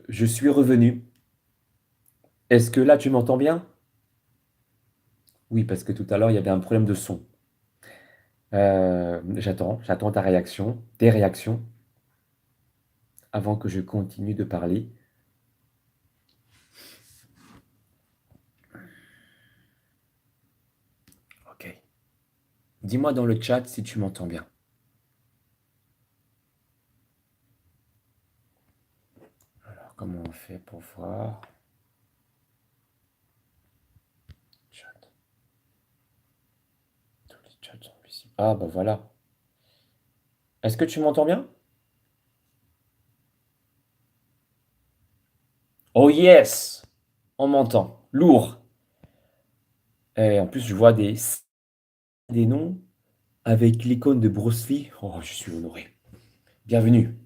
Je suis revenu. Est-ce que là, tu m'entends bien? Oui, parce que tout à l'heure, il y avait un problème de son. J'attends ta réaction, tes réactions, avant que je continue de parler. Ok. Dis-moi dans le chat si tu m'entends bien. Alors, comment on fait pour voir? Chat. Tous les chats sont visibles. Ah, bah voilà. Est-ce que tu m'entends bien? Oh yes! On m'entend. Lourd. Et en plus, je vois des noms avec l'icône de Bruce Lee. Oh, je suis honoré. Bienvenue.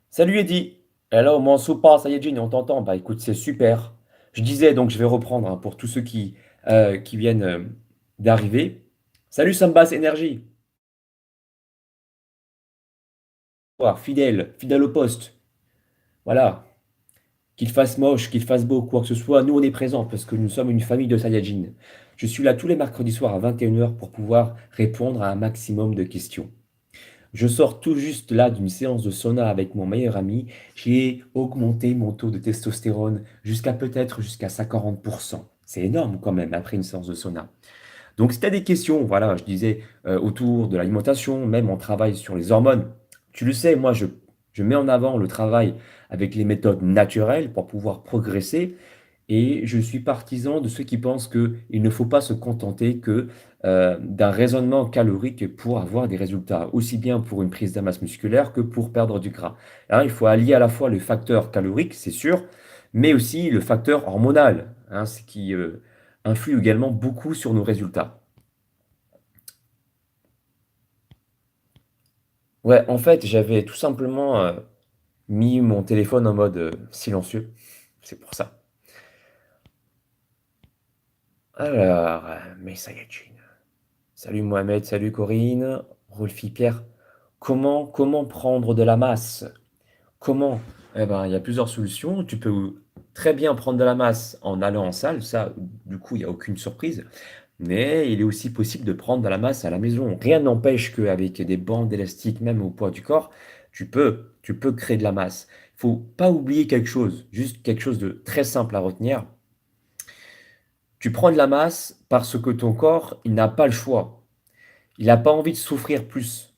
Salut Eddy. Hello, mon super Saiyajin, on t'entend. Bah écoute, c'est super. Je disais donc, je vais reprendre hein, pour tous ceux qui viennent d'arriver. Salut Sambas Énergie. Fidèle au poste. Voilà. Qu'il fasse moche, qu'il fasse beau, quoi que ce soit, nous on est présents parce que nous sommes une famille de Saiyajin. Je suis là tous les mercredis soirs à 21 h pour pouvoir répondre à un maximum de questions. Je sors tout juste là d'une séance de sauna avec mon meilleur ami. J'ai augmenté mon taux de testostérone jusqu'à 40%. C'est énorme quand même après une séance de sauna. Donc si tu as des questions, voilà, je disais autour de l'alimentation, même on travaille sur les hormones. Tu le sais, je mets en avant le travail avec les méthodes naturelles pour pouvoir progresser. Et je suis partisan de ceux qui pensent qu'il ne faut pas se contenter que d'un raisonnement calorique pour avoir des résultats, aussi bien pour une prise de masse musculaire que pour perdre du gras. Hein, il faut allier à la fois le facteur calorique, c'est sûr, mais aussi le facteur hormonal, hein, ce qui influe également beaucoup sur nos résultats. Ouais, en fait, j'avais tout simplement mis mon téléphone en mode silencieux. C'est pour ça. Alors, mais ça y est, salut Mohamed, salut Corinne, Rolfi Pierre. Comment prendre de la masse? Comment? Eh ben, il y a plusieurs solutions. Tu peux très bien prendre de la masse en allant en salle, ça, du coup, il n'y a aucune surprise. Mais il est aussi possible de prendre de la masse à la maison. Rien n'empêche qu'avec des bandes élastiques, même au poids du corps, tu peux créer de la masse. Il faut pas oublier quelque chose, juste quelque chose de très simple à retenir. Tu prends de la masse parce que ton corps, il n'a pas le choix. Il n'a pas envie de souffrir plus.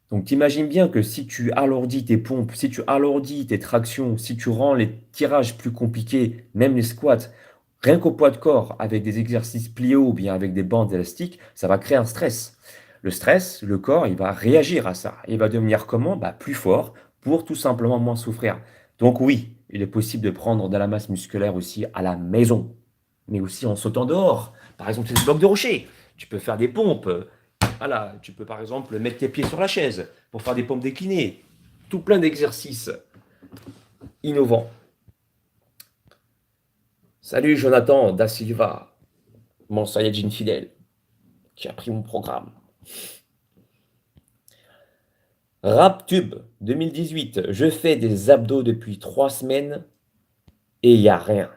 Donc t'imagines bien que si tu alourdis tes pompes, si tu alourdis tes tractions, si tu rends les tirages plus compliqués, même les squats, rien qu'au poids de corps, avec des exercices pliés ou bien avec des bandes élastiques, ça va créer un stress. Le stress, le corps, il va réagir à ça. Il va devenir comment? Bah, plus fort pour tout simplement moins souffrir. Donc oui, il est possible de prendre de la masse musculaire aussi à la maison, mais aussi en sautant dehors. Par exemple, c'est des blocs de rocher. Tu peux faire des pompes. Voilà, tu peux par exemple mettre tes pieds sur la chaise pour faire des pompes déclinées. Tout plein d'exercices innovants. Salut Jonathan Da Silva, mon Saiyajin fidèle, qui a pris mon programme. RapTube 2018, je fais des abdos depuis 3 semaines et il n'y a rien.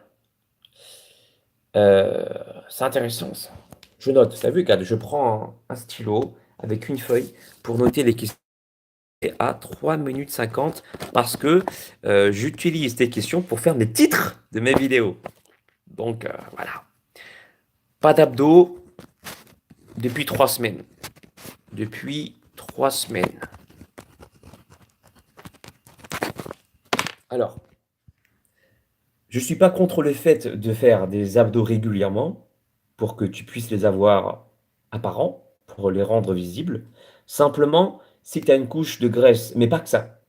Euh, c'est intéressant ça. Je note, vous vu, regarde, je prends un stylo avec une feuille pour noter les questions à 3 minutes 50 parce que j'utilise tes questions pour faire mes titres de mes vidéos. Donc voilà. Pas d'abdos depuis 3 semaines. Depuis 3 semaines. Alors, je ne suis pas contre le fait de faire des abdos régulièrement pour que tu puisses les avoir apparents, pour les rendre visibles. Simplement, si tu as une couche de graisse, mais pas que ça,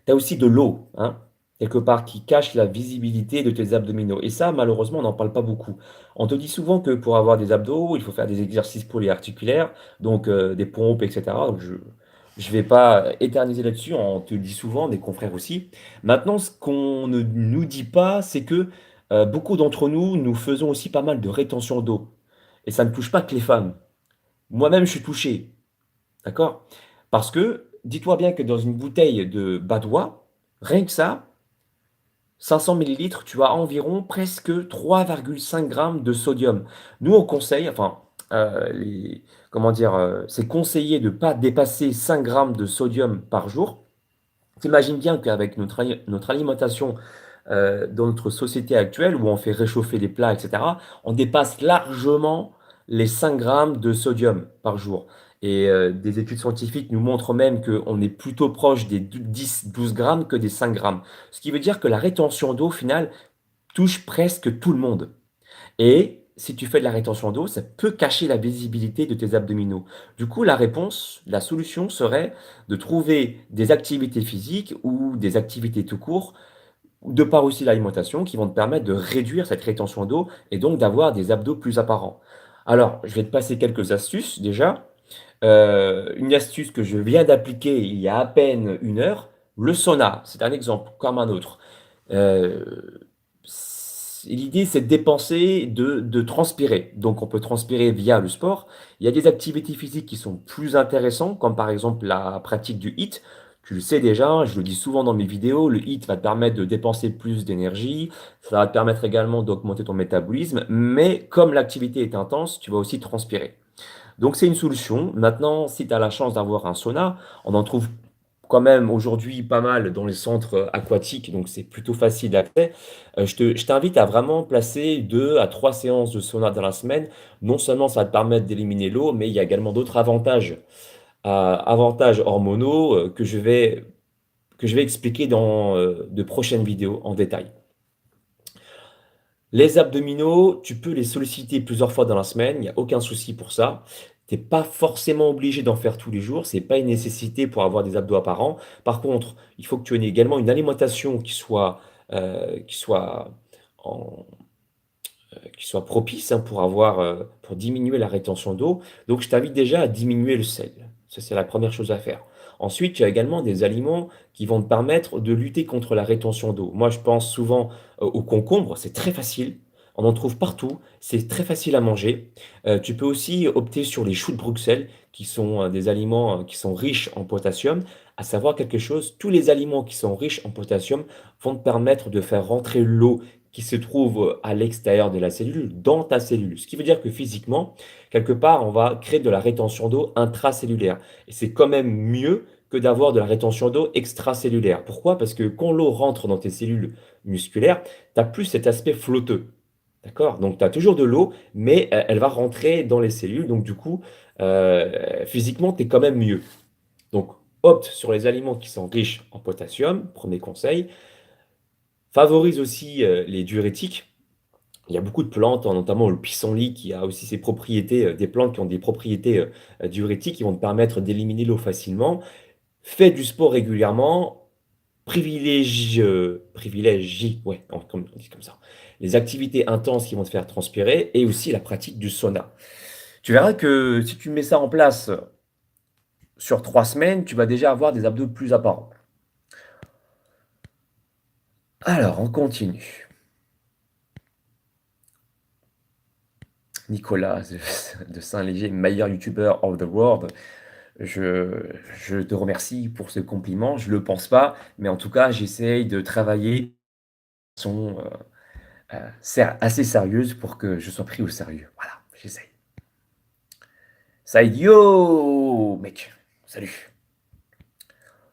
tu as aussi de l'eau, hein, quelque part, qui cache la visibilité de tes abdominaux. Et ça, malheureusement, on n'en parle pas beaucoup. On te dit souvent que pour avoir des abdos, il faut faire des exercices polyarticulaires, donc des pompes, etc. Donc je ne vais pas éterniser là-dessus, on te le dit souvent, mes confrères aussi. Maintenant, ce qu'on ne nous dit pas, c'est que beaucoup d'entre nous, nous faisons aussi pas mal de rétention d'eau. Et ça ne touche pas que les femmes. Moi-même, je suis touché, d'accord? Parce que, dis-toi bien que dans une bouteille de badois, rien que ça, 500 millilitres, tu as environ presque 3,5 grammes de sodium. Nous, on conseille, enfin, les comment dire? C'est conseillé de ne pas dépasser 5 grammes de sodium par jour. Tu imagines bien qu'avec notre alimentation, dans notre société actuelle où on fait réchauffer les plats et cetera, on dépasse largement les 5 grammes de sodium par jour et des études scientifiques nous montrent même qu'on est plutôt proche des 10-12 grammes que des 5 grammes. Ce qui veut dire que la rétention d'eau, au final, touche presque tout le monde. Et si tu fais de la rétention d'eau, ça peut cacher la visibilité de tes abdominaux. Du coup, la réponse, la solution serait de trouver des activités physiques ou des activités tout court, de par aussi l'alimentation, qui vont te permettre de réduire cette rétention d'eau et donc d'avoir des abdos plus apparents. Alors, je vais te passer quelques astuces déjà. Une astuce que je viens d'appliquer il y a à peine 1 heure, le sauna, c'est un exemple comme un autre. L'idée, c'est de dépenser, de transpirer. Donc, on peut transpirer via le sport. Il y a des activités physiques qui sont plus intéressantes, comme par exemple la pratique du HIIT. Tu le sais déjà, je le dis souvent dans mes vidéos, le HIIT va te permettre de dépenser plus d'énergie, ça va te permettre également d'augmenter ton métabolisme, mais comme l'activité est intense, tu vas aussi transpirer. Donc c'est une solution. Maintenant, si tu as la chance d'avoir un sauna, on en trouve quand même aujourd'hui pas mal dans les centres aquatiques, donc c'est plutôt facile d'accès. Je t'invite à vraiment placer 2 à 3 séances de sauna dans la semaine. Non seulement ça va te permettre d'éliminer l'eau, mais il y a également d'autres avantages hormonaux que je vais expliquer dans de prochaines vidéos en détail. Les abdominaux, tu peux les solliciter plusieurs fois dans la semaine, il n'y a aucun souci pour ça. Tu es pas forcément obligé d'en faire tous les jours, c'est pas une nécessité pour avoir des abdos apparents. Par contre, il faut que tu aies également une alimentation qui soit en qui soit propice, hein, pour pour diminuer la rétention d'eau. Donc je t'invite déjà à diminuer le sel. Ça, c'est la première chose à faire. Ensuite, tu as également des aliments qui vont te permettre de lutter contre la rétention d'eau. Moi, je pense souvent, aux concombres, c'est très facile, on en trouve partout, c'est très facile à manger. Tu peux aussi opter sur les choux de Bruxelles qui sont, des aliments, qui sont riches en potassium. À savoir quelque chose, tous les aliments qui sont riches en potassium vont te permettre de faire rentrer l'eau qui se trouve à l'extérieur de la cellule, dans ta cellule. Ce qui veut dire que physiquement, quelque part, on va créer de la rétention d'eau intracellulaire. Et c'est quand même mieux que d'avoir de la rétention d'eau extracellulaire. Pourquoi? Parce que quand l'eau rentre dans tes cellules musculaires, tu as plus cet aspect flotteux. D'accord? Donc tu as toujours de l'eau, mais elle va rentrer dans les cellules. Donc du coup, physiquement, tu es quand même mieux. Donc opte sur les aliments qui sont riches en potassium, premier conseil. Favorise aussi les diurétiques. Il y a beaucoup de plantes, hein, notamment le pissenlit qui a aussi ses propriétés, des plantes qui ont des propriétés diurétiques qui vont te permettre d'éliminer l'eau facilement. Fais du sport régulièrement, privilégie, ouais, on dit comme ça, les activités intenses qui vont te faire transpirer et aussi la pratique du sauna. Tu verras que si tu mets ça en place sur 3 semaines, tu vas déjà avoir des abdos plus apparents. Alors, on continue. Nicolas de Saint-Léger, meilleur youtubeur of the world. Je te remercie pour ce compliment. Je ne le pense pas, mais en tout cas, j'essaye de travailler de façon assez sérieuse pour que je sois pris au sérieux. Voilà, j'essaye. Saïd, yo, mec, salut.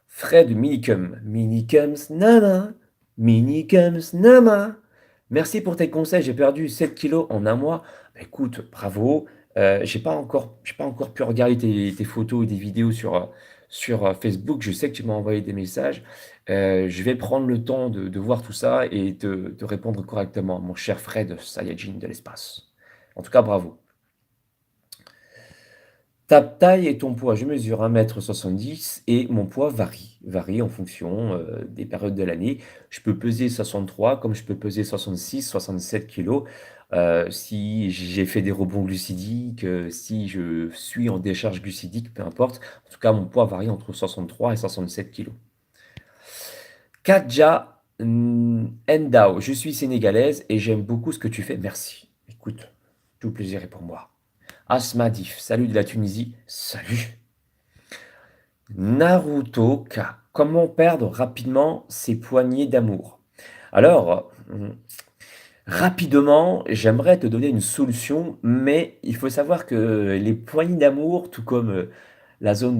Fred Minicum, Minicums, Nama, Minicums, Nama. Merci pour tes conseils, j'ai perdu 7 kilos en un mois. Bah, écoute, bravo. J'ai pas encore pu regarder tes photos et des vidéos sur Facebook. Je sais que tu m'as envoyé des messages. Je vais prendre le temps de voir tout ça et de répondre correctement, mon cher Fred Saiyajin de l'espace. En tout cas, bravo. Ta taille et ton poids, je mesure 1,70 m et mon poids varie en fonction, des périodes de l'année. Je peux peser 63 comme je peux peser 66, 67 kilos, si j'ai fait des rebonds glucidiques, si je suis en décharge glucidique, peu importe. En tout cas, mon poids varie entre 63 et 67 kilos. Kadja Ndao, je suis sénégalaise et j'aime beaucoup ce que tu fais, merci. Écoute, tout plaisir est pour moi. Asmadif, salut de la Tunisie, salut. Naruto K. Comment perdre rapidement ses poignées d'amour? Alors, rapidement, j'aimerais te donner une solution, mais il faut savoir que les poignées d'amour, tout comme, la zone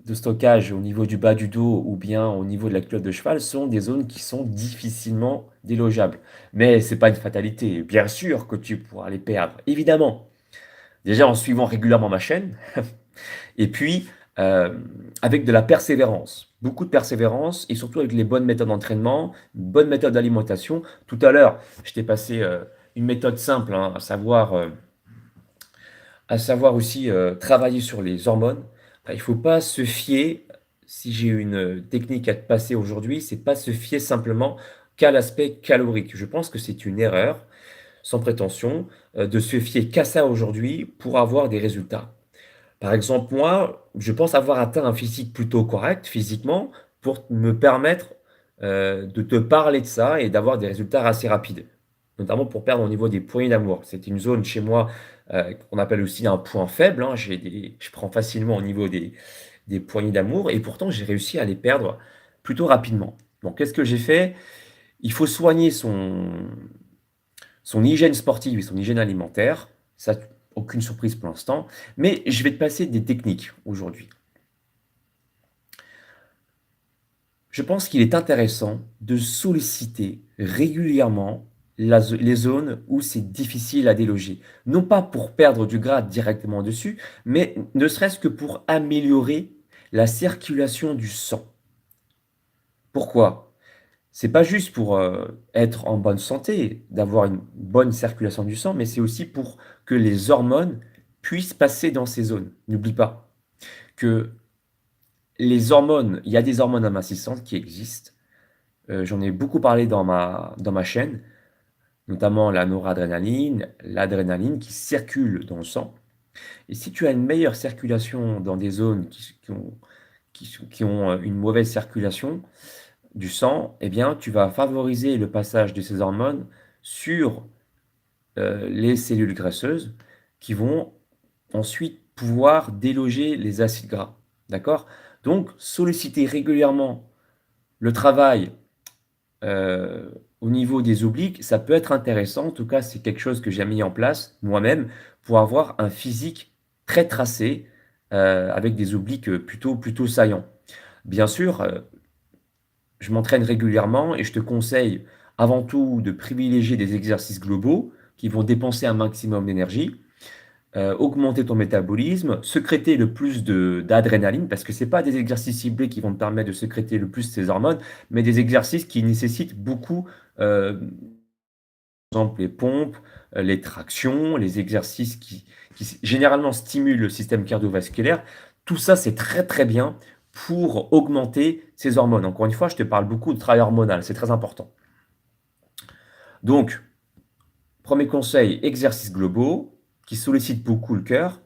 de stockage au niveau du bas du dos ou bien au niveau de la culotte de cheval, sont des zones qui sont difficilement délogeables. Mais c'est pas une fatalité. Bien sûr que tu pourras les perdre, évidemment. Déjà en suivant régulièrement ma chaîne et puis, avec de la persévérance. Beaucoup de persévérance et surtout avec les bonnes méthodes d'entraînement, une bonne méthode d'alimentation. Tout à l'heure, je t'ai passé, une méthode simple, hein, à savoir aussi, travailler sur les hormones. Il ne faut pas se fier, si j'ai une, technique à te passer aujourd'hui, c'est pas se fier simplement qu'à l'aspect calorique. Je pense que c'est une erreur, sans prétention, de se fier qu'à ça aujourd'hui pour avoir des résultats. Par exemple, moi, je pense avoir atteint un physique plutôt correct physiquement pour me permettre, de te parler de ça et d'avoir des résultats assez rapides. Notamment pour perdre au niveau des poignées d'amour. C'est une zone chez moi, qu'on appelle aussi un point faible, hein. Je prends facilement au niveau des poignées d'amour et pourtant j'ai réussi à les perdre plutôt rapidement. Donc qu'est-ce que j'ai fait? Il faut soigner son hygiène sportive et son hygiène alimentaire. Ça, aucune surprise pour l'instant. Mais je vais te passer des techniques aujourd'hui. Je pense qu'il est intéressant de solliciter régulièrement les zones où c'est difficile à déloger. Non pas pour perdre du gras directement dessus, mais ne serait-ce que pour améliorer la circulation du sang. Pourquoi? C'est pas juste pour être en bonne santé, d'avoir une bonne circulation du sang, mais c'est aussi pour que les hormones puissent passer dans ces zones. N'oublie pas que les hormones, il y a des hormones amincissantes qui existent. J'en ai beaucoup parlé dans ma chaîne, notamment la noradrénaline, l'adrénaline qui circulent dans le sang. Et si tu as une meilleure circulation dans des zones qui ont une mauvaise circulation du sang, eh bien, tu vas favoriser le passage de ces hormones sur les cellules graisseuses qui vont ensuite pouvoir déloger les acides gras. D'accord? Donc, solliciter régulièrement le travail au niveau des obliques, ça peut être intéressant. En tout cas, c'est quelque chose que j'ai mis en place moi-même pour avoir un physique très tracé avec des obliques plutôt saillants. Bien sûr, je m'entraîne régulièrement et je te conseille avant tout de privilégier des exercices globaux qui vont dépenser un maximum d'énergie, augmenter ton métabolisme, sécréter le plus d'adrénaline, parce que ce n'est pas des exercices ciblés qui vont te permettre de sécréter le plus ces hormones, mais des exercices qui nécessitent beaucoup, par exemple les pompes, les tractions, les exercices qui généralement stimulent le système cardiovasculaire. Tout ça, c'est très très bien pour augmenter ces hormones. Encore une fois, je te parle beaucoup de travail hormonal, c'est très important. Donc, premier conseil, exercices globaux qui sollicitent beaucoup le cœur.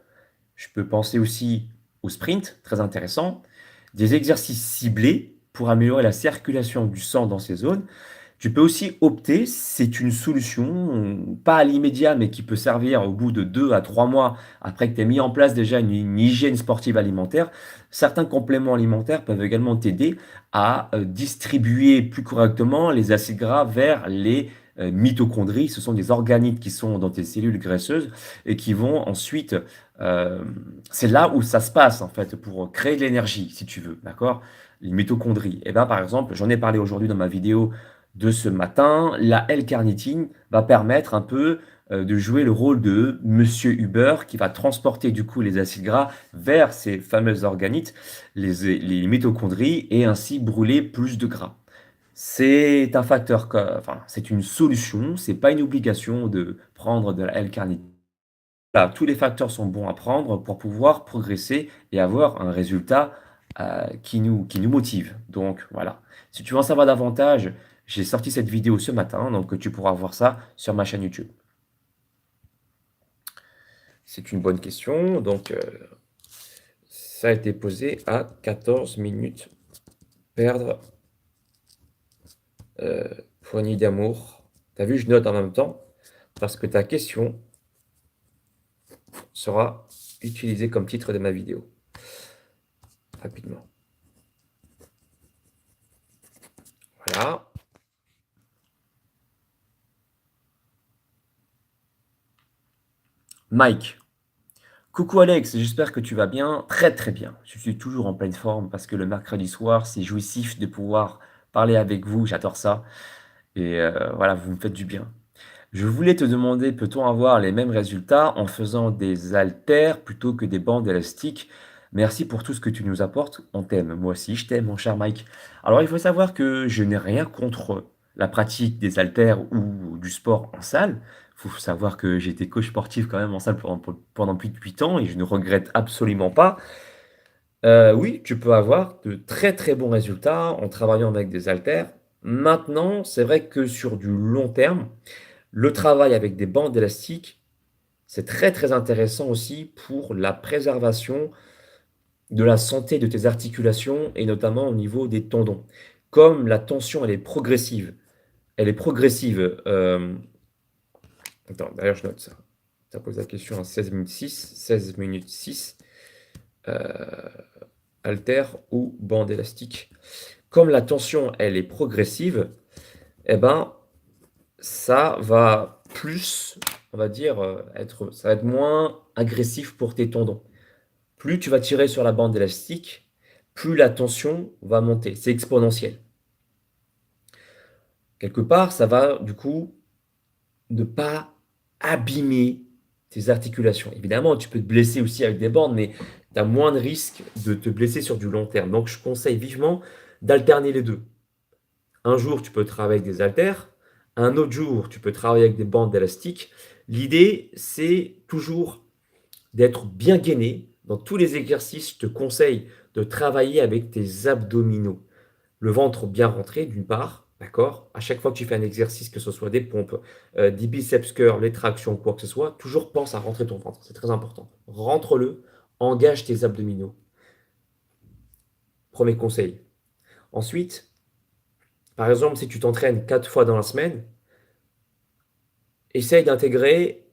Je peux penser aussi au sprint, très intéressant. Des exercices ciblés pour améliorer la circulation du sang dans ces zones. Tu peux aussi opter, c'est une solution, pas à l'immédiat, mais qui peut servir au bout de 2 à 3 mois après que tu aies mis en place déjà une hygiène sportive alimentaire. Certains compléments alimentaires peuvent également t'aider à distribuer plus correctement les acides gras vers les mitochondries. Ce sont des organites qui sont dans tes cellules graisseuses et qui vont ensuite, euh, c'est là où ça se passe en fait, pour créer de l'énergie, si tu veux, d'accord? Les mitochondries. Et bien, par exemple, j'en ai parlé aujourd'hui dans ma vidéo de ce matin, la L-carnitine va permettre un peu de jouer le rôle de Monsieur Uber qui va transporter du coup les acides gras vers ces fameuses organites, les mitochondries, et ainsi brûler plus de gras. C'est un facteur, enfin, c'est une solution, c'est pas une obligation de prendre de la L-carnitine. Voilà, tous les facteurs sont bons à prendre pour pouvoir progresser et avoir un résultat qui nous motive. Donc voilà. Si tu veux en savoir davantage, j'ai sorti cette vidéo ce matin, donc tu pourras voir ça sur ma chaîne YouTube. C'est une bonne question. Donc ça a été posé à 14 minutes. Perdre poignée d'amour. T'as vu, je note en même temps parce que ta question sera utilisée comme titre de ma vidéo. Rapidement. Voilà. Mike. Coucou Alex, j'espère que tu vas bien. Très très bien. Je suis toujours en pleine forme parce que le mercredi soir, c'est jouissif de pouvoir parler avec vous. J'adore ça. Et voilà, vous me faites du bien. Je voulais te demander, peut-on avoir les mêmes résultats en faisant des haltères plutôt que des bandes élastiques? Merci pour tout ce que tu nous apportes. On t'aime. Moi aussi, je t'aime, mon cher Mike. Alors, il faut savoir que je n'ai rien contre la pratique des haltères ou du sport en salle. Il faut savoir que j'ai été coach sportif quand même en salle pendant plus de 8 ans et je ne regrette absolument pas. Oui, tu peux avoir de très très bons résultats en travaillant avec des haltères. Maintenant, c'est vrai que sur du long terme, le travail avec des bandes élastiques, c'est très très intéressant aussi pour la préservation de la santé de tes articulations et notamment au niveau des tendons. Comme la tension, elle est progressive. Attends, d'ailleurs, je note ça. Ça pose la question à 16 minutes 6. 16 minutes 6, haltère ou bande élastique. Comme la tension, elle est progressive, eh ben, ça va plus, on va dire, ça va être moins agressif pour tes tendons. Plus tu vas tirer sur la bande élastique, plus la tension va monter. C'est exponentiel. Quelque part, ça va du coup ne pas abîmer tes articulations. Évidemment, tu peux te blesser aussi avec des bandes, mais tu as moins de risques de te blesser sur du long terme. Donc, je conseille vivement d'alterner les deux. Un jour, tu peux travailler avec des haltères. Un autre jour, tu peux travailler avec des bandes élastiques. L'idée, c'est toujours d'être bien gainé. Dans tous les exercices, je te conseille de travailler avec tes abdominaux. Le ventre bien rentré, d'une part, d'accord? À chaque fois que tu fais un exercice, que ce soit des pompes, des biceps curls, les tractions, quoi que ce soit, toujours pense à rentrer ton ventre. C'est très important. Rentre-le, engage tes abdominaux. Premier conseil. Ensuite, par exemple, si tu t'entraînes 4 fois dans la semaine, essaye d'intégrer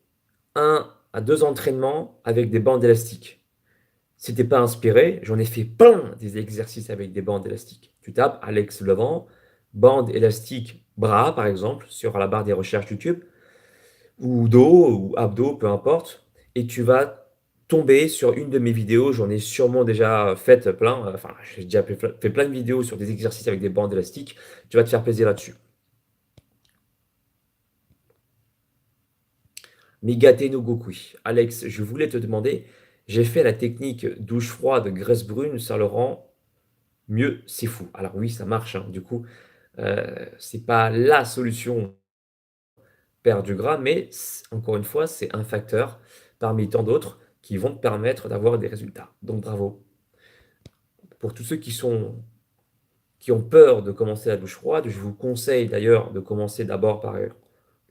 un à deux entraînements avec des bandes élastiques. Si t'es pas inspiré, j'en ai fait plein des exercices avec des bandes élastiques. Tu tapes Alex Levent, bande élastique bras par exemple, sur la barre des recherches YouTube, ou dos, ou abdos, peu importe, et tu vas tomber sur une de mes vidéos. J'en ai sûrement déjà fait plein, enfin, j'ai déjà fait plein de vidéos sur des exercices avec des bandes élastiques. Tu vas te faire plaisir là-dessus. Migate no Gokui. Alex, je voulais te demander, j'ai fait la technique douche froide, graisse brune, ça le rend mieux, c'est fou. Alors oui, ça marche, hein. Du coup, c'est pas la solution perdre du gras, mais encore une fois, c'est un facteur parmi tant d'autres qui vont te permettre d'avoir des résultats. Donc bravo. Pour tous ceux qui ont peur de commencer la douche froide, je vous conseille d'ailleurs de commencer d'abord par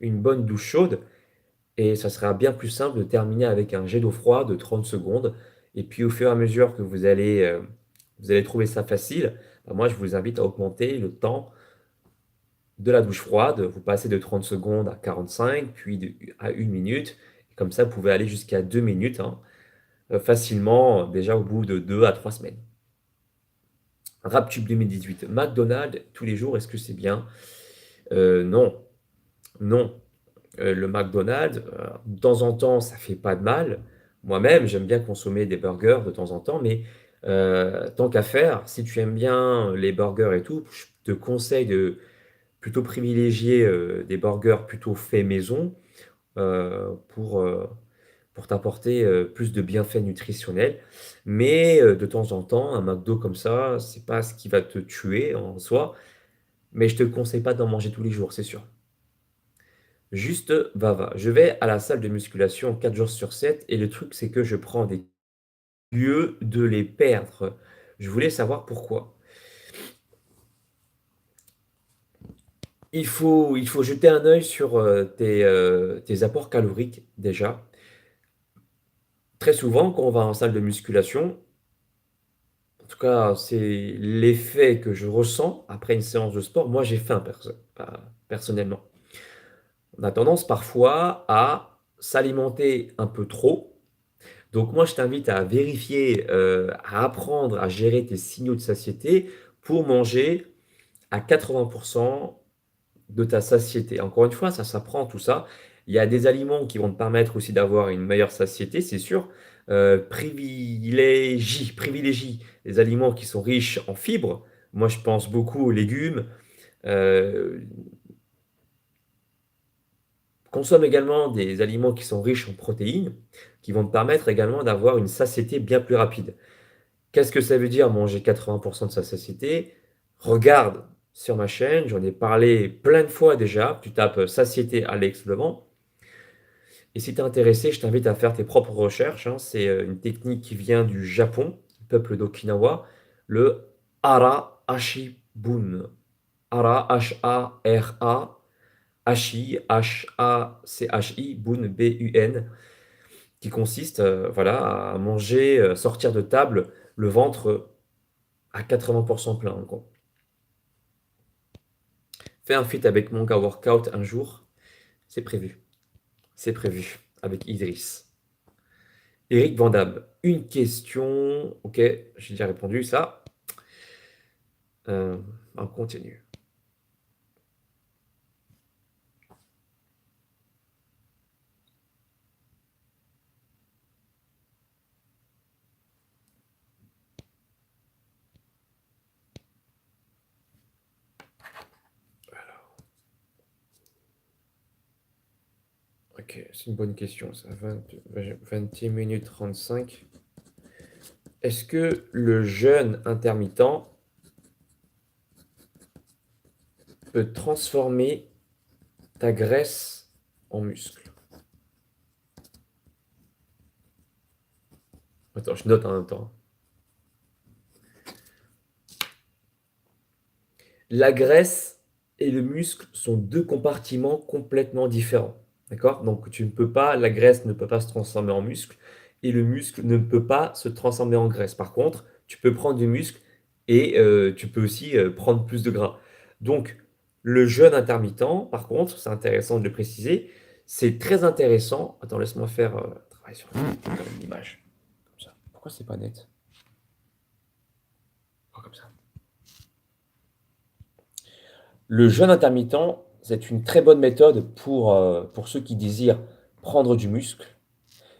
une bonne douche chaude et ça sera bien plus simple de terminer avec un jet d'eau froide de 30 secondes. Et puis au fur et à mesure que vous allez trouver ça facile, bah, moi je vous invite à augmenter le temps de la douche froide. Vous passez de 30 secondes à 45, puis à 1 minute. Et comme ça, vous pouvez aller jusqu'à 2 minutes, hein, facilement, déjà au bout de 2 à 3 semaines. RapTube 2018. McDonald's tous les jours, est-ce que c'est bien? Non, non. Le McDonald's, de temps en temps, ça fait pas de mal. Moi-même, j'aime bien consommer des burgers de temps en temps, mais tant qu'à faire, si tu aimes bien les burgers et tout, je te conseille de plutôt privilégier des burgers plutôt faits maison euh, pour, euh, pour t'apporter plus de bienfaits nutritionnels. Mais de temps en temps, un McDo comme ça, c'est pas ce qui va te tuer en soi, mais je te conseille pas d'en manger tous les jours, c'est sûr. Juste, va. Je vais à la salle de musculation 4 jours sur 7 et le truc, c'est que je prends des lieux de les perdre. Je voulais savoir pourquoi. Il faut jeter un œil sur tes apports caloriques déjà. Très souvent, quand on va en salle de musculation, en tout cas, c'est l'effet que je ressens après une séance de sport. Moi, j'ai faim personnellement. On a tendance parfois à s'alimenter un peu trop. Donc moi, je t'invite à vérifier, à apprendre à gérer tes signaux de satiété pour manger à 80% de ta satiété. Encore une fois, ça s'apprend tout ça, Il y a des aliments qui vont te permettre aussi d'avoir une meilleure satiété, c'est sûr. Privilégie les aliments qui sont riches en fibres. Moi, je pense beaucoup aux légumes. Euh, Consomme également des aliments qui sont riches en protéines, qui vont te permettre également d'avoir une satiété bien plus rapide. Qu'est-ce que ça veut dire manger 80% de sa satiété? Regarde sur ma chaîne, j'en ai parlé plein de fois déjà. Tu tapes satiété Alex Levent. Et si tu es intéressé, je t'invite à faire tes propres recherches, hein. C'est une technique qui vient du Japon, du peuple d'Okinawa, le Hara Ashibun. Hara, H-A-R-A, Hachi, H-A-C-H-I, Bun, B-U-N, qui consiste voilà, à manger, sortir de table, le ventre à 80% plein, en gros. Fais un feat avec Manga Workout un jour, c'est prévu. C'est prévu, avec Idriss. Eric Vandame, une question. Ok, j'ai déjà répondu ça. Euh, on continue. Ok, c'est une bonne question, ça. 21 minutes 35. Est-ce que le jeûne intermittent peut transformer ta graisse en muscle? Attends, je note en même temps. La graisse et le muscle sont deux compartiments complètement différents. D'accord? Donc tu ne peux pas, la graisse ne peut pas se transformer en muscle et le muscle ne peut pas se transformer en graisse. Par contre, tu peux prendre du muscle et tu peux aussi prendre plus de gras. Donc le jeûne intermittent, par contre, c'est intéressant de le préciser, c'est très intéressant. Attends, laisse-moi faire travail sur une image. Comme ça. Pourquoi c'est pas net? Oh, comme ça. Le jeûne intermittent, c'est une très bonne méthode pour ceux qui désirent prendre du muscle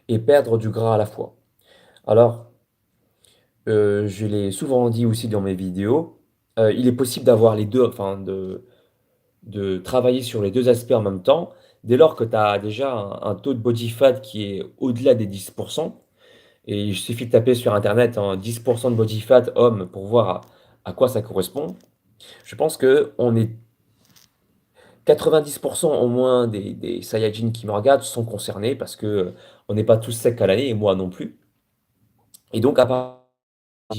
et perdre du gras à la fois. Alors, je l'ai souvent dit aussi dans mes vidéos, il est possible d'avoir les deux, enfin de travailler sur les deux aspects en même temps, dès lors que tu as déjà un taux de body fat qui est au-delà des 10%, et il suffit de taper sur Internet 10% de body fat homme pour voir à quoi ça correspond. Je pense qu'on est 90% au moins des Saiyajins qui me regardent sont concernés parce que on n'est pas tous secs à l'année et moi non plus. Et donc, à part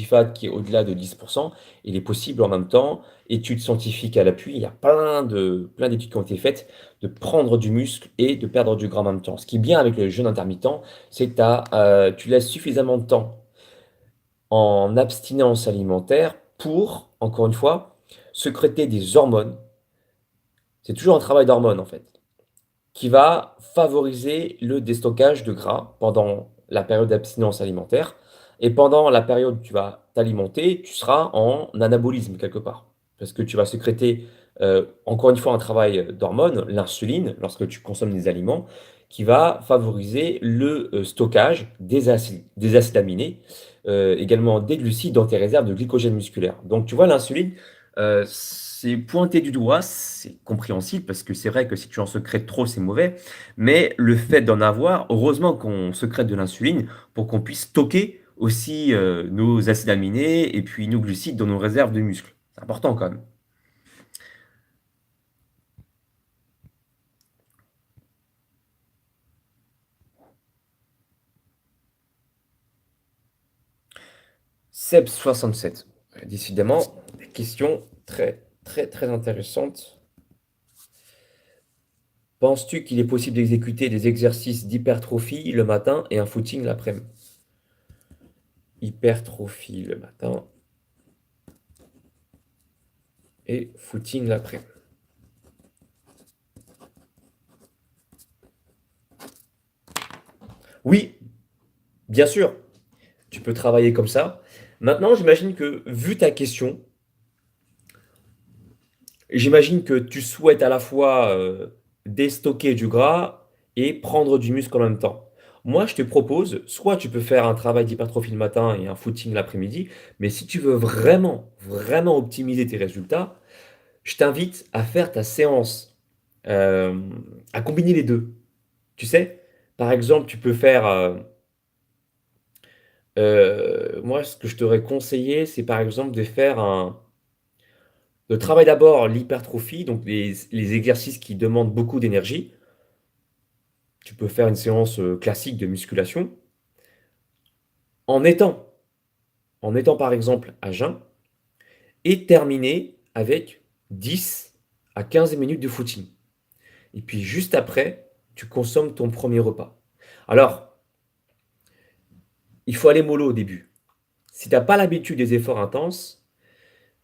fat qui est au-delà de 10%, il est possible en même temps, études scientifiques à l'appui, il y a plein d'études qui ont été faites, de prendre du muscle et de perdre du gras en même temps. Ce qui est bien avec le jeûne intermittent, c'est que tu laisses suffisamment de temps en abstinence alimentaire pour, encore une fois, sécréter des hormones. C'est toujours un travail d'hormones en fait, qui va favoriser le déstockage de gras pendant la période d'abstinence alimentaire. Et pendant la période où tu vas t'alimenter, tu seras en anabolisme quelque part. Parce que tu vas sécréter, encore une fois, un travail d'hormone, l'insuline, lorsque tu consommes des aliments, qui va favoriser le stockage des acides aminés, également des glucides dans tes réserves de glycogène musculaire. Donc tu vois, l'insuline, c'est pointé du doigt, c'est compréhensible parce que c'est vrai que si tu en secrètes trop, c'est mauvais. Mais le fait d'en avoir, heureusement qu'on secrète de l'insuline pour qu'on puisse stocker aussi nos acides aminés et puis nos glucides dans nos réserves de muscles. C'est important quand même. Seb67, décidément, des questions très très très intéressantes. Penses-tu qu'il est possible d'exécuter des exercices d'hypertrophie le matin et un footing l'après-midi? Hypertrophie le matin et footing l'après-midi. Oui, bien sûr, tu peux travailler comme ça. Maintenant, j'imagine que, vu ta question, j'imagine que tu souhaites à la fois déstocker du gras et prendre du muscle en même temps. Moi, je te propose, soit tu peux faire un travail d'hypertrophie le matin et un footing l'après-midi, mais si tu veux vraiment, vraiment optimiser tes résultats, je t'invite à faire ta séance, à combiner les 2. Tu sais? Par exemple, tu peux faire, moi, ce que je t'aurais conseillé, c'est par exemple de travailler d'abord l'hypertrophie, donc les exercices qui demandent beaucoup d'énergie. Tu peux faire une séance, classique de musculation en étant en étant par exemple à jeun et terminer avec 10 à 15 minutes de footing. Et puis juste après, tu consommes ton premier repas. Alors, il faut aller mollo au début. Si tu as pas l'habitude des efforts intenses,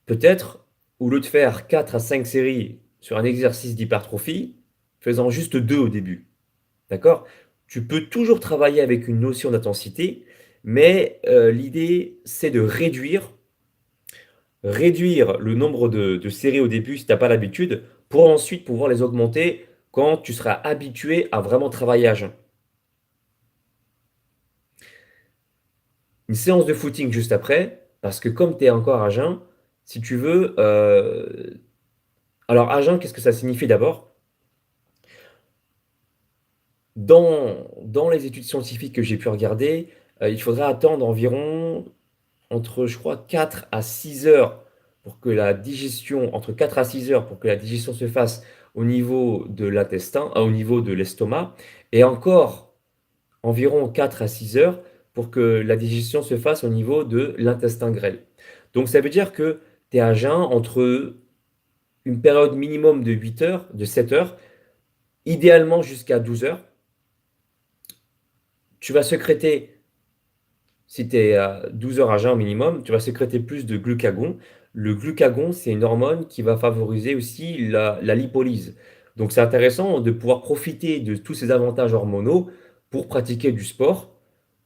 peut-être, au lieu de faire 4 à 5 séries sur un exercice d'hypertrophie, fais-en juste 2 au début. D'accord? Tu peux toujours travailler avec une notion d'intensité, mais l'idée, c'est de réduire le nombre de séries au début si tu as pas l'habitude, pour ensuite pouvoir les augmenter quand tu seras habitué à vraiment travailler à jeun. Une séance de footing juste après, parce que comme tu es encore à jeun, si tu veux, alors à jeun, qu'est-ce que ça signifie d'abord? Dans les études scientifiques que j'ai pu regarder, il faudrait attendre environ entre, je crois, 4 à 6 heures pour que la digestion, entre 4 à 6 heures pour que la digestion se fasse au niveau de l'intestin, au niveau de l'estomac, et encore environ 4 à 6 heures pour que la digestion se fasse au niveau de l'intestin grêle. Donc ça veut dire que tu es à jeun entre une période minimum de 8 heures, de 7 heures, idéalement jusqu'à 12 heures. Tu vas sécréter, si tu es à 12 heures à jeun minimum, tu vas sécréter plus de glucagon. Le glucagon, c'est une hormone qui va favoriser aussi la lipolyse. Donc c'est intéressant de pouvoir profiter de tous ces avantages hormonaux pour pratiquer du sport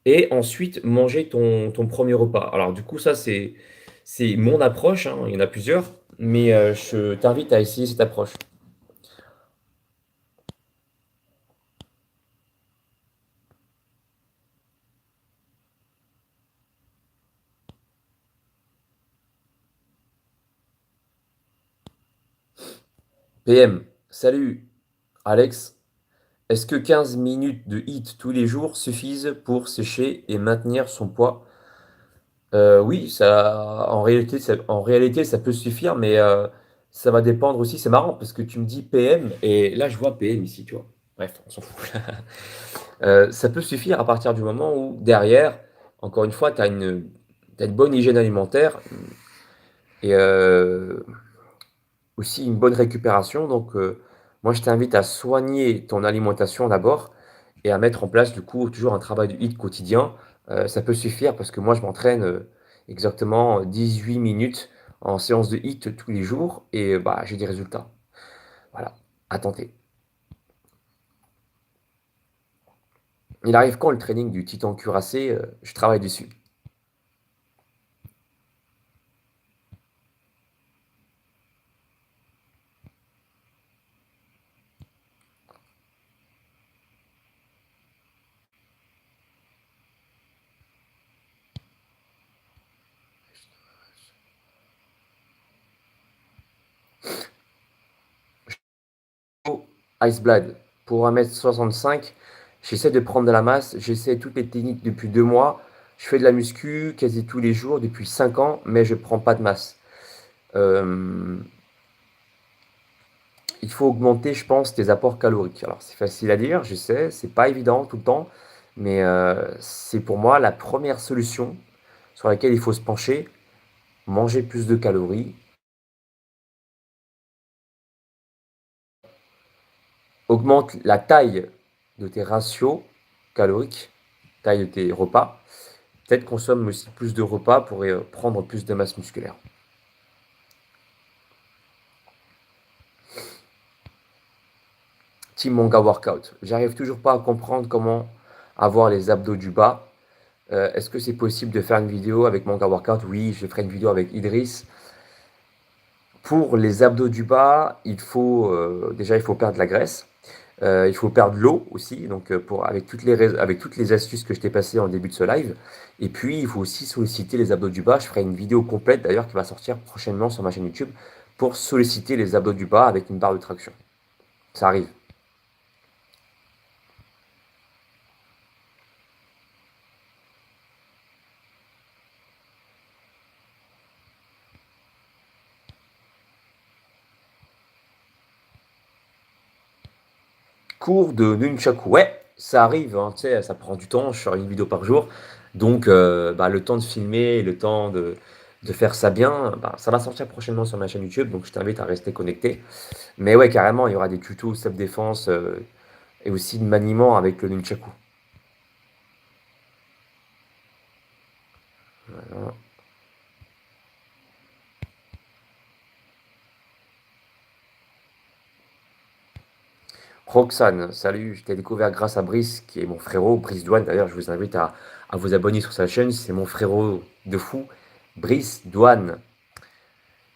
et ensuite manger ton premier repas. Alors du coup, ça c'est mon approche, hein, il y en a plusieurs, mais je t'invite à essayer cette approche. PM, salut Alex, est-ce que 15 minutes de HIIT tous les jours suffisent pour sécher et maintenir son poids? Oui, ça, en réalité, ça peut suffire, mais ça va dépendre aussi. C'est marrant parce que tu me dis PM et là je vois PM ici, tu vois. Bref, on s'en fout. Ça peut suffire à partir du moment où derrière, encore une fois, t'as une bonne hygiène alimentaire et aussi une bonne récupération. Donc, moi, je t'invite à soigner ton alimentation d'abord et à mettre en place, du coup, toujours un travail de HIIT quotidien. Ça peut suffire parce que moi, je m'entraîne exactement 18 minutes en séance de HIIT tous les jours et bah, j'ai des résultats. Voilà, à tenter. Il arrive quand le training du titan cuirassé? Je travaille dessus. Iceblade, pour 1,65 m, j'essaie de prendre de la masse, j'essaie toutes les techniques depuis 2 mois. Je fais de la muscu quasi tous les jours depuis 5 ans, mais je prends pas de masse. Euh, il faut augmenter, je pense, tes apports caloriques. Alors, c'est facile à dire, je sais, c'est pas évident tout le temps, mais c'est pour moi la première solution sur laquelle il faut se pencher. Manger plus de calories, augmente la taille de tes ratios caloriques, taille de tes repas. Peut-être consomme aussi plus de repas pour prendre plus de masse musculaire. Team Manga Workout. J'arrive toujours pas à comprendre comment avoir les abdos du bas. Est-ce que c'est possible de faire une vidéo avec Manga Workout? Oui, je ferai une vidéo avec Idriss. Pour les abdos du bas, déjà il faut perdre de la graisse. Il faut perdre l'eau aussi, donc avec toutes les astuces que je t'ai passées en début de ce live. Et puis, il faut aussi solliciter les abdos du bas. Je ferai une vidéo complète d'ailleurs qui va sortir prochainement sur ma chaîne YouTube pour solliciter les abdos du bas avec une barre de traction. Ça arrive. Cours de nunchaku. Ouais, ça arrive, hein, tu sais, ça prend du temps. Je fais une vidéo par jour. Donc, bah, le temps de filmer, le temps de faire ça bien, bah, ça va sortir prochainement sur ma chaîne YouTube. Donc, je t'invite à rester connecté. Mais ouais, carrément, il y aura des tutos self-défense et aussi de maniement avec le nunchaku. Voilà. Roxane, salut, je t'ai découvert grâce à Brice, qui est mon frérot, Brice Douane. D'ailleurs, je vous invite à vous abonner sur sa chaîne, c'est mon frérot de fou, Brice Douane.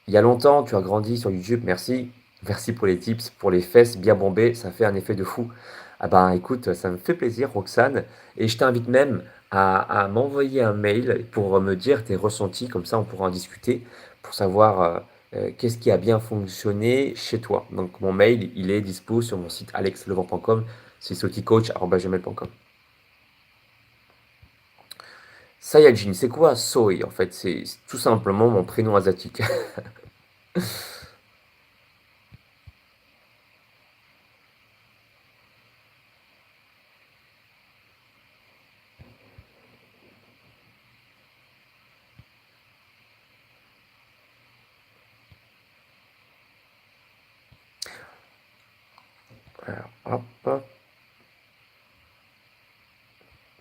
Il y a longtemps, tu as grandi sur YouTube, merci. Merci pour les tips, pour les fesses bien bombées, ça fait un effet de fou. Ah ben écoute, ça me fait plaisir, Roxane, et je t'invite même à m'envoyer un mail pour me dire tes ressentis, comme ça on pourra en discuter, pour savoir qu'est-ce qui a bien fonctionné chez toi. Donc mon mail, il est dispo sur mon site alexlevent.com, c'est soticoach@gmail.com. Sayajin, c'est quoi Soy en fait? C'est tout simplement mon prénom asiatique. Alors, hop.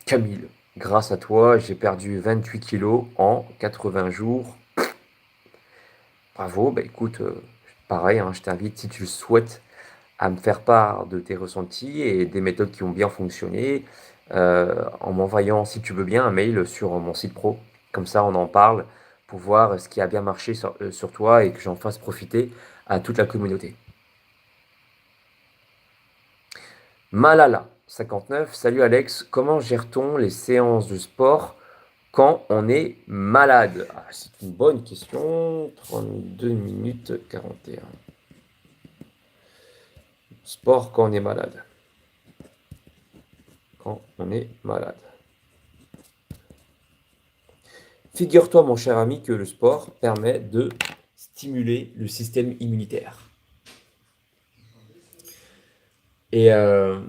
Camille, grâce à toi, j'ai perdu 28 kilos en 80 jours. Bravo, bah écoute, pareil, hein, je t'invite, si tu le souhaites, à me faire part de tes ressentis et des méthodes qui ont bien fonctionné, en m'envoyant, si tu veux bien, un mail sur mon site pro. Comme ça, on en parle pour voir ce qui a bien marché sur toi et que j'en fasse profiter à toute la communauté. Malala, 59. Salut Alex, comment gère-t-on les séances de sport quand on est malade? Ah, c'est une bonne question. 32 minutes 41. Sport quand on est malade. Quand on est malade. Figure-toi, mon cher ami, que le sport permet de stimuler le système immunitaire. Et alors,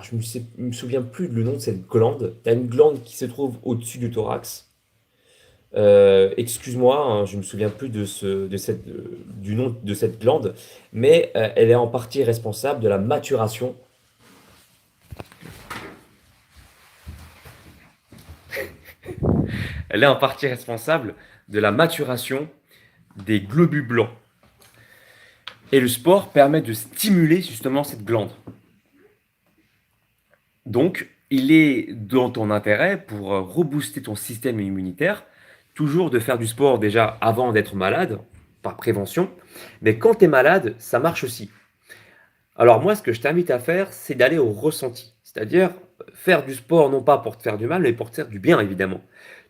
je me souviens plus le nom de cette glande. Tu as une glande qui se trouve au-dessus du thorax. Excuse-moi, hein, je me souviens plus du nom de cette glande, mais elle est en partie responsable de la maturation. Elle est en partie responsable de la maturation des globules blancs. Et le sport permet de stimuler justement cette glande. Donc, il est dans ton intérêt pour rebooster ton système immunitaire, toujours de faire du sport déjà avant d'être malade, par prévention. Mais quand tu es malade, ça marche aussi. Alors moi, ce que je t'invite à faire, c'est d'aller au ressenti. C'est-à-dire faire du sport non pas pour te faire du mal, mais pour te faire du bien, évidemment.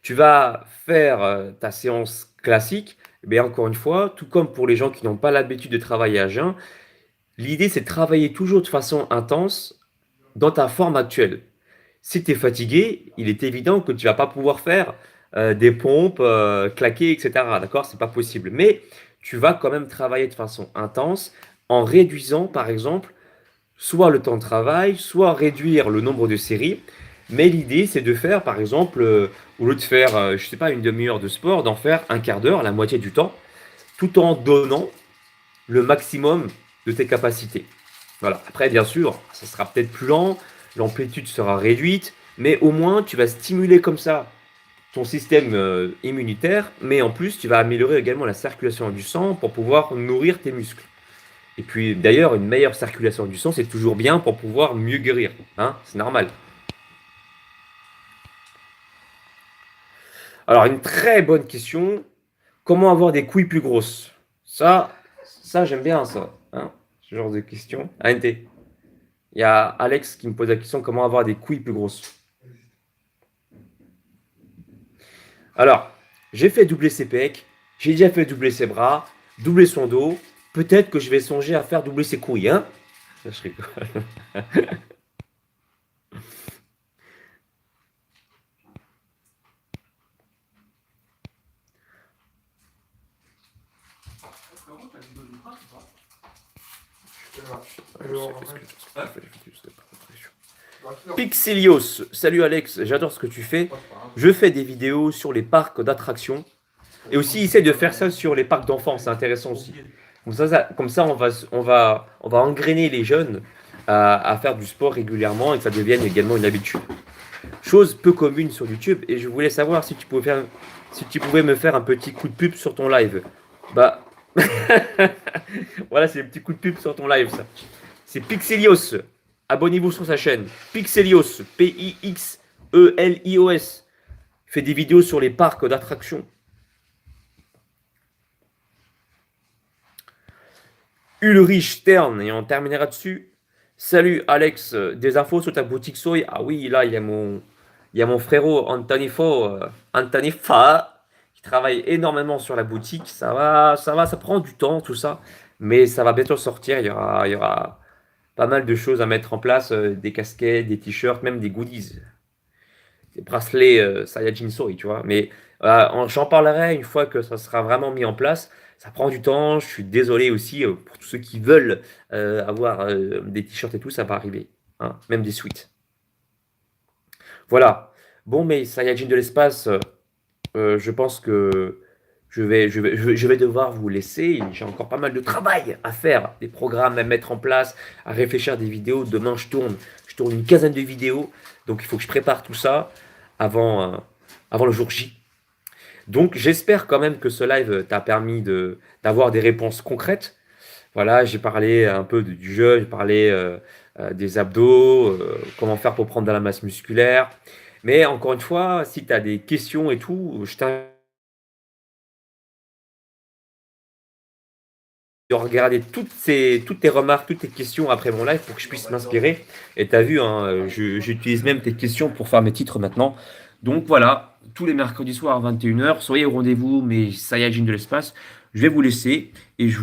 Tu vas faire ta séance classique, mais encore une fois, tout comme pour les gens qui n'ont pas l'habitude de travailler à jeun, l'idée c'est de travailler toujours de façon intense dans ta forme actuelle. Si tu es fatigué, il est évident que tu vas pas pouvoir faire des pompes, claquer, etc. D'accord? C'est pas possible. Mais tu vas quand même travailler de façon intense en réduisant, par exemple, soit le temps de travail, soit réduire le nombre de séries. Mais l'idée, c'est de faire, par exemple, au lieu de faire, je sais pas, une demi-heure de sport, d'en faire un quart d'heure, la moitié du temps, tout en donnant le maximum de tes capacités. Voilà. Après, bien sûr, ça sera peut-être plus lent, l'amplitude sera réduite, mais au moins, tu vas stimuler comme ça ton système immunitaire, mais en plus, tu vas améliorer également la circulation du sang pour pouvoir nourrir tes muscles. Et puis d'ailleurs, une meilleure circulation du sang, c'est toujours bien pour pouvoir mieux guérir. Hein, c'est normal. Alors, une très bonne question. Comment avoir des couilles plus grosses? Ça, ça j'aime bien ça. Hein. Ce genre de questions. ANT. Il y a Alex qui me pose la question comment avoir des couilles plus grosses. Alors, j'ai fait doubler ses pecs, j'ai déjà fait doubler ses bras, doubler son dos. Peut-être que je vais songer à faire doubler ses couilles, hein. Je rigole. Pixelios, salut Alex, j'adore ce que tu fais. Je fais des vidéos sur les parcs d'attractions et aussi essaie de faire ça sur les parcs d'enfants, c'est intéressant aussi. Comme ça on va engrainer les jeunes à faire du sport régulièrement et que ça devienne également une habitude. Chose peu commune sur YouTube et je voulais savoir si tu pouvais me faire un petit coup de pub sur ton live. Bah, voilà, c'est le petit coup de pub sur ton live, ça. C'est Pixelios. Abonnez-vous sur sa chaîne. Pixelios. Pixelios. Il fait des vidéos sur les parcs d'attractions. Ulrich Stern, et on terminera dessus. Salut Alex, des infos sur ta boutique Soy. Ah oui, là, il y a mon frérot Anthony Fo, Anthony Fa, qui travaille énormément sur la boutique. Ça prend du temps, tout ça. Mais ça va bientôt sortir. Il y aura pas mal de choses à mettre en place, des casquettes, des t-shirts, même des goodies, des bracelets Saiyajin Soy, tu vois. Mais j'en parlerai une fois que ça sera vraiment mis en place. Ça prend du temps, je suis désolé aussi pour tous ceux qui veulent avoir des t-shirts et tout, ça va arriver, hein, même des suites. Voilà. Bon, mais Saiyajin de l'espace, je pense que je vais devoir vous laisser. J'ai encore pas mal de travail à faire, des programmes à mettre en place, à réfléchir à des vidéos. Demain, je tourne une quinzaine de vidéos. Donc, il faut que je prépare tout ça avant le jour J. Donc, j'espère quand même que ce live t'a permis d'avoir des réponses concrètes. Voilà, j'ai parlé un peu du jeu, j'ai parlé des abdos, comment faire pour prendre de la masse musculaire. Mais encore une fois, si tu as des questions et tout, je t'invite de regarder toutes tes remarques, toutes tes questions après mon live pour que je puisse m'inspirer. Et tu as vu, hein, j'utilise même tes questions pour faire mes titres maintenant. Donc voilà, tous les mercredis soirs à 21h, soyez au rendez-vous, mes Saiyajins de l'espace. Je vais vous laisser et je vous dis